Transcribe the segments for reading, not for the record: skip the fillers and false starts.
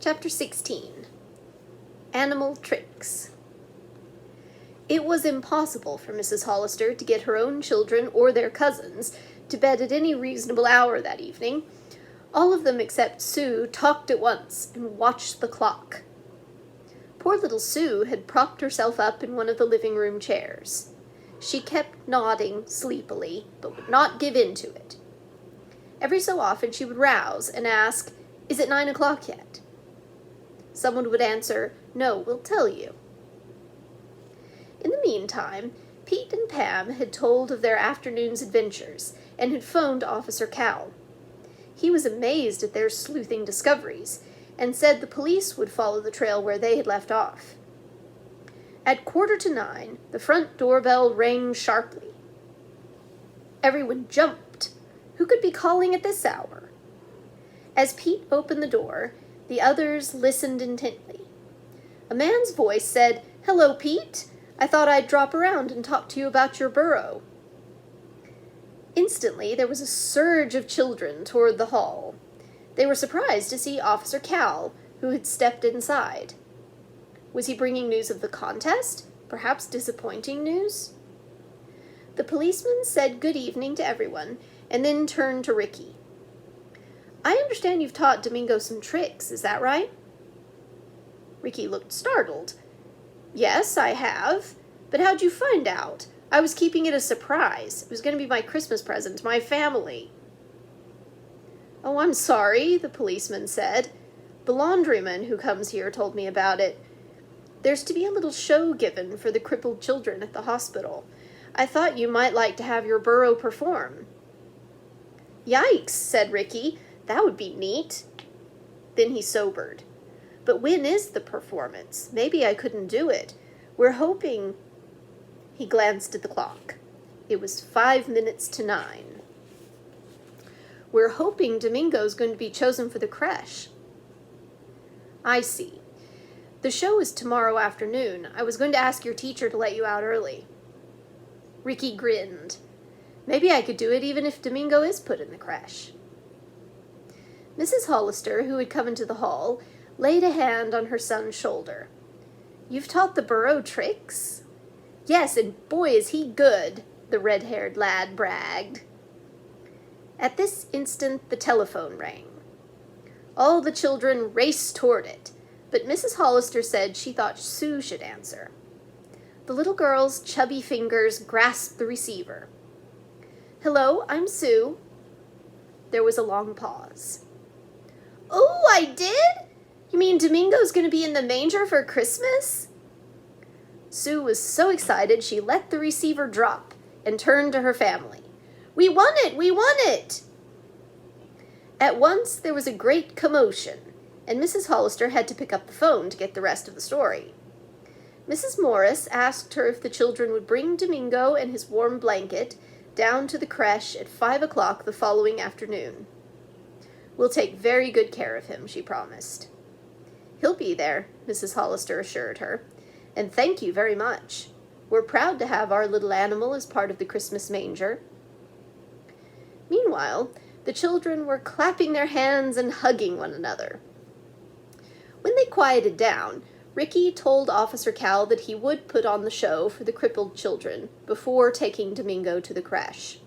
Chapter 16. Animal Tricks. It was impossible for Mrs. Hollister to get her own children or their cousins to bed at any reasonable hour that evening. All of them except Sue talked at once and watched the clock. Poor little Sue had propped herself up in one of the living room chairs. She kept nodding sleepily, but would not give in to it. Every so often she would rouse and ask, "Is it 9 o'clock yet?" Someone would answer, "No, we'll tell you." In the meantime, Pete and Pam had told of their afternoon's adventures and had phoned Officer Cal. He was amazed at their sleuthing discoveries and said the police would follow the trail where they had left off. At 9:15, the front doorbell rang sharply. Everyone jumped. Who could be calling at this hour? As Pete opened the door, the others listened intently. A man's voice said, "Hello, Pete. I thought I'd drop around and talk to you about your burrow." Instantly, there was a surge of children toward the hall. They were surprised to see Officer Cal, who had stepped inside. Was he bringing news of the contest? Perhaps disappointing news? The policeman said good evening to everyone, and then turned to Ricky. "I understand you've taught Domingo some tricks, is that right?" Ricky looked startled. "Yes, I have. But how'd you find out? I was keeping it a surprise. It was going to be my Christmas present to my family." "Oh, I'm sorry," the policeman said. "The laundryman who comes here told me about it. There's to be a little show given for the crippled children at the hospital. I thought you might like to have your burro perform." "Yikes," said Ricky. "That would be neat." Then he sobered. "But when is the performance? Maybe I couldn't do it. We're hoping—" He glanced at the clock. It was 5 minutes to 9. "We're hoping Domingo's going to be chosen for the creche." "I see. The show is tomorrow afternoon. I was going to ask your teacher to let you out early." Ricky grinned. "Maybe I could do it even if Domingo is put in the creche." Mrs. Hollister, who had come into the hall, laid a hand on her son's shoulder. "You've taught the burro tricks?" "Yes, and boy is he good," the red-haired lad bragged. At this instant the telephone rang. All the children raced toward it, but Mrs. Hollister said she thought Sue should answer. The little girl's chubby fingers grasped the receiver. "Hello, I'm Sue." There was a long pause. "Oh, I did? You mean Domingo's going to be in the manger for Christmas?" Sue was so excited she let the receiver drop and turned to her family. "We won it! We won it!" At once there was a great commotion, and Mrs. Hollister had to pick up the phone to get the rest of the story. Mrs. Morris asked her if the children would bring Domingo and his warm blanket down to the creche at 5 o'clock the following afternoon. "We'll take very good care of him," she promised. "He'll be there," Mrs. Hollister assured her, "and thank you very much. We're proud to have our little animal as part of the Christmas manger." Meanwhile, the children were clapping their hands and hugging one another. When they quieted down, Ricky told Officer Cal that he would put on the show for the crippled children before taking Domingo to the creche.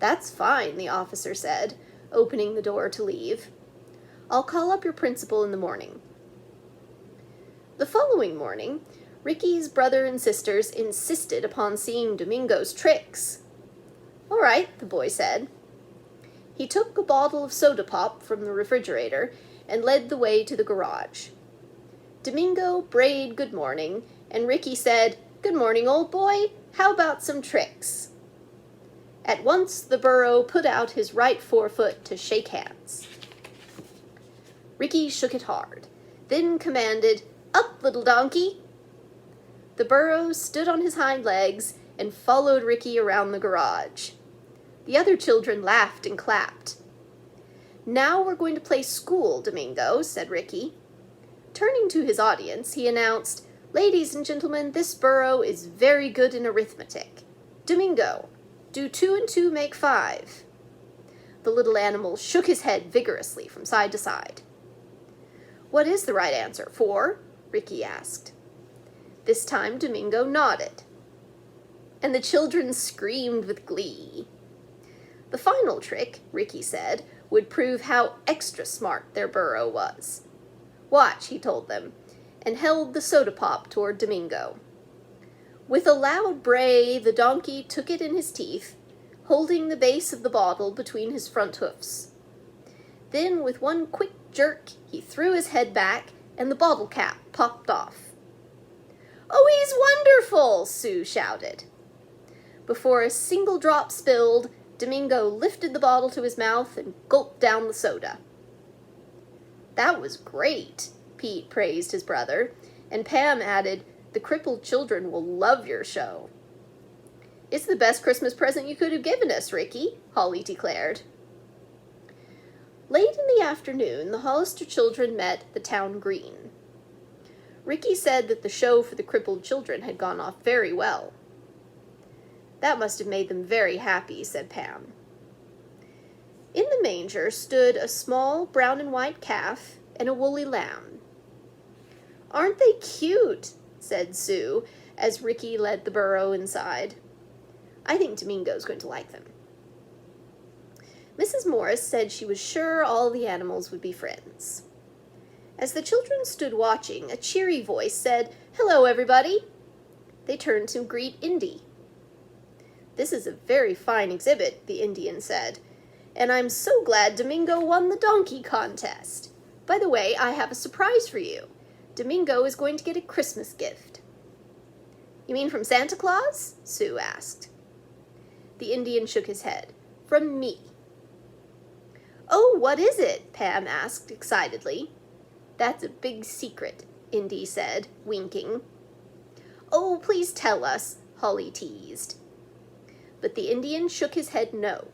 "That's fine," the officer said, opening the door to leave. "I'll call up your principal in the morning." The following morning, Ricky's brother and sisters insisted upon seeing Domingo's tricks. "All right," the boy said. He took a bottle of soda pop from the refrigerator and led the way to the garage. Domingo brayed good morning, and Ricky said, "Good morning, old boy. How about some tricks?" At once the burro put out his right forefoot to shake hands. Ricky shook it hard, then commanded, "Up, little donkey!" The burro stood on his hind legs and followed Ricky around the garage. The other children laughed and clapped. "Now we're going to play school, Domingo," said Ricky. Turning to his audience, he announced, "Ladies and gentlemen, this burro is very good in arithmetic. Domingo, do 2 and 2 make 5? The little animal shook his head vigorously from side to side. "What is the right answer? 4?" Ricky asked. This time Domingo nodded, and the children screamed with glee. The final trick, Ricky said, would prove how extra smart their burro was. "Watch," he told them, and held the soda pop toward Domingo. With a loud bray, the donkey took it in his teeth, holding the base of the bottle between his front hoofs. Then, with one quick jerk, he threw his head back, and the bottle cap popped off. "Oh, he's wonderful!" Sue shouted. Before a single drop spilled, Domingo lifted the bottle to his mouth and gulped down the soda. "That was great," Pete praised his brother, and Pam added, "The crippled children will love your show." "It's the best Christmas present you could have given us, Ricky," Holly declared. Late in the afternoon, the Hollister children met at the town green. Ricky said that the show for the crippled children had gone off very well. "That must have made them very happy," said Pam. In the manger stood a small brown and white calf and a woolly lamb. "Aren't they cute?" said Sue, as Ricky led the burro inside. "I think Domingo's going to like them." Mrs. Morris said she was sure all the animals would be friends. As the children stood watching, a cheery voice said, "Hello, everybody." They turned to greet Indy. "This is a very fine exhibit," the Indian said, "and I'm so glad Domingo won the donkey contest. By the way, I have a surprise for you. Domingo is going to get a Christmas gift." "You mean from Santa Claus?" Sue asked. The Indian shook his head. "From me." "Oh, what is it?" Pam asked excitedly. "That's a big secret," Indy said, winking. "Oh, please tell us," Holly teased. But the Indian shook his head no.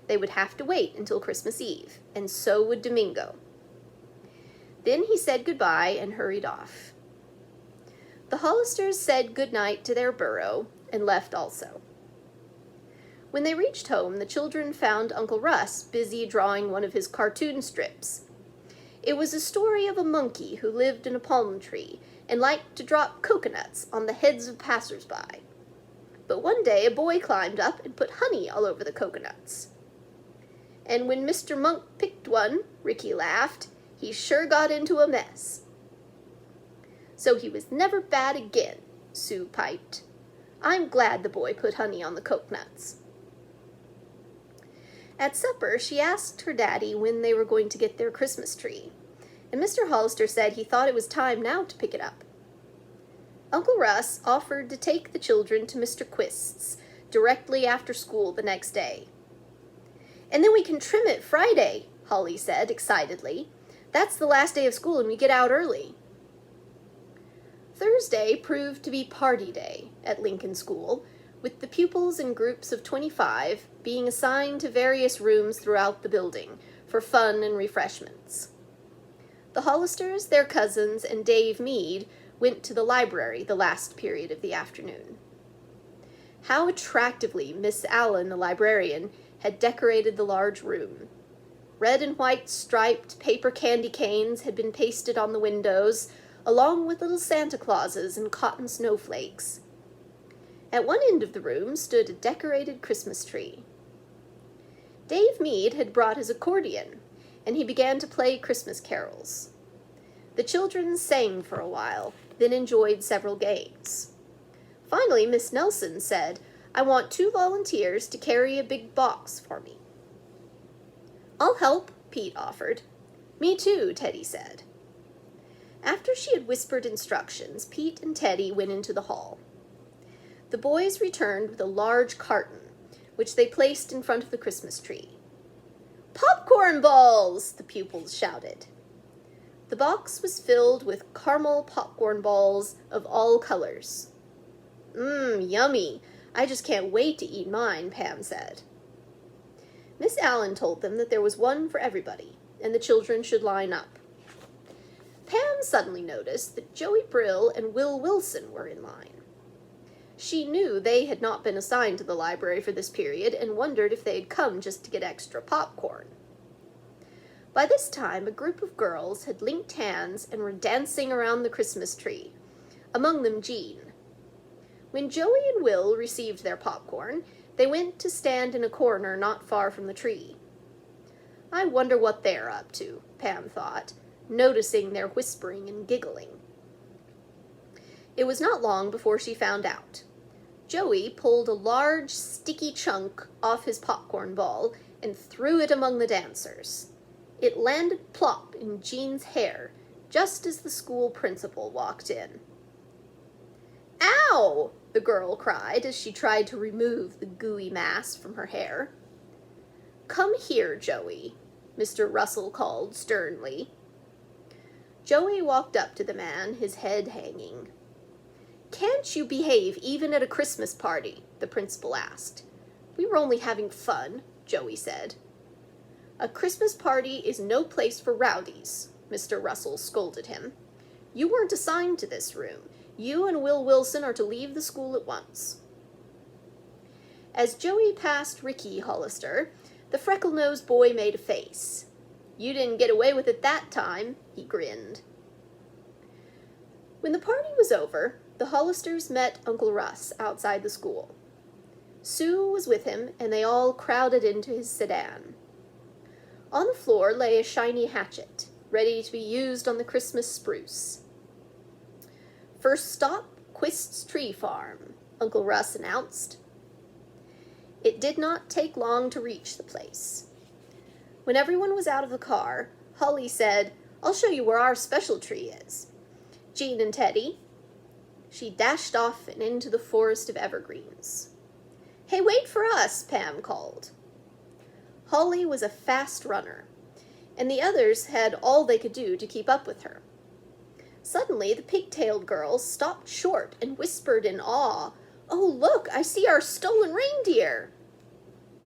They would have to wait until Christmas Eve, and so would Domingo. Then he said goodbye and hurried off. The Hollisters said goodnight to their burro and left also. When they reached home, the children found Uncle Russ busy drawing one of his cartoon strips. It was a story of a monkey who lived in a palm tree and liked to drop coconuts on the heads of passers-by. But one day a boy climbed up and put honey all over the coconuts. "And when Mr. Monk picked one," Ricky laughed, "he sure got into a mess." "So he was never bad again," Sue piped. "I'm glad the boy put honey on the coconuts." At supper, she asked her daddy when they were going to get their Christmas tree, and Mr. Hollister said he thought it was time now to pick it up. Uncle Russ offered to take the children to Mr. Quist's directly after school the next day. "And then we can trim it Friday," Holly said excitedly. "That's the last day of school and we get out early." Thursday proved to be party day at Lincoln School, with the pupils in groups of 25 being assigned to various rooms throughout the building for fun and refreshments. The Hollisters, their cousins, and Dave Mead went to the library the last period of the afternoon. How attractively Miss Allen, the librarian, had decorated the large room. Red and white striped paper candy canes had been pasted on the windows, along with little Santa Clauses and cotton snowflakes. At one end of the room stood a decorated Christmas tree. Dave Mead had brought his accordion, and he began to play Christmas carols. The children sang for a while, then enjoyed several games. Finally, Miss Nelson said, "I want 2 volunteers to carry a big box for me." "I'll help," Pete offered. "Me too," Teddy said. After she had whispered instructions, Pete and Teddy went into the hall. The boys returned with a large carton, which they placed in front of the Christmas tree. "Popcorn balls!" the pupils shouted. The box was filled with caramel popcorn balls of all colors. Yummy. I just can't wait to eat mine," Pam said. Miss Allen told them that there was one for everybody, and the children should line up. Pam suddenly noticed that Joey Brill and Will Wilson were in line. She knew they had not been assigned to the library for this period and wondered if they had come just to get extra popcorn. By this time, a group of girls had linked hands and were dancing around the Christmas tree, among them Jean. When Joey and Will received their popcorn, they went to stand in a corner not far from the tree. I wonder what they're up to, Pam thought, noticing their whispering and giggling. It was not long before she found out. Joey pulled a large, sticky chunk off his popcorn ball and threw it among the dancers. It landed plop in Jean's hair, just as the school principal walked in. "Ow!" the girl cried as she tried to remove the gooey mass from her hair. "Come here, Joey," Mr. Russell called sternly. Joey walked up to the man, his head hanging. "Can't you behave even at a Christmas party?" the principal asked. "We were only having fun," Joey said. "A Christmas party is no place for rowdies," Mr. Russell scolded him. "You weren't assigned to this room. You and Will Wilson are to leave the school at once." As Joey passed Ricky Hollister, the freckle-nosed boy made a face. "You didn't get away with it that time," he grinned. When the party was over, the Hollisters met Uncle Russ outside the school. Sue was with him, and they all crowded into his sedan. On the floor lay a shiny hatchet, ready to be used on the Christmas spruce. "First stop, Quist's Tree Farm," Uncle Russ announced. It did not take long to reach the place. When everyone was out of the car, Holly said, "I'll show you where our special tree is. Jean and Teddy." She dashed off and into the forest of evergreens. "Hey, wait for us," Pam called. Holly was a fast runner, and the others had all they could do to keep up with her. Suddenly, the pigtailed girl stopped short and whispered in awe, "Oh, look, I see our stolen reindeer!"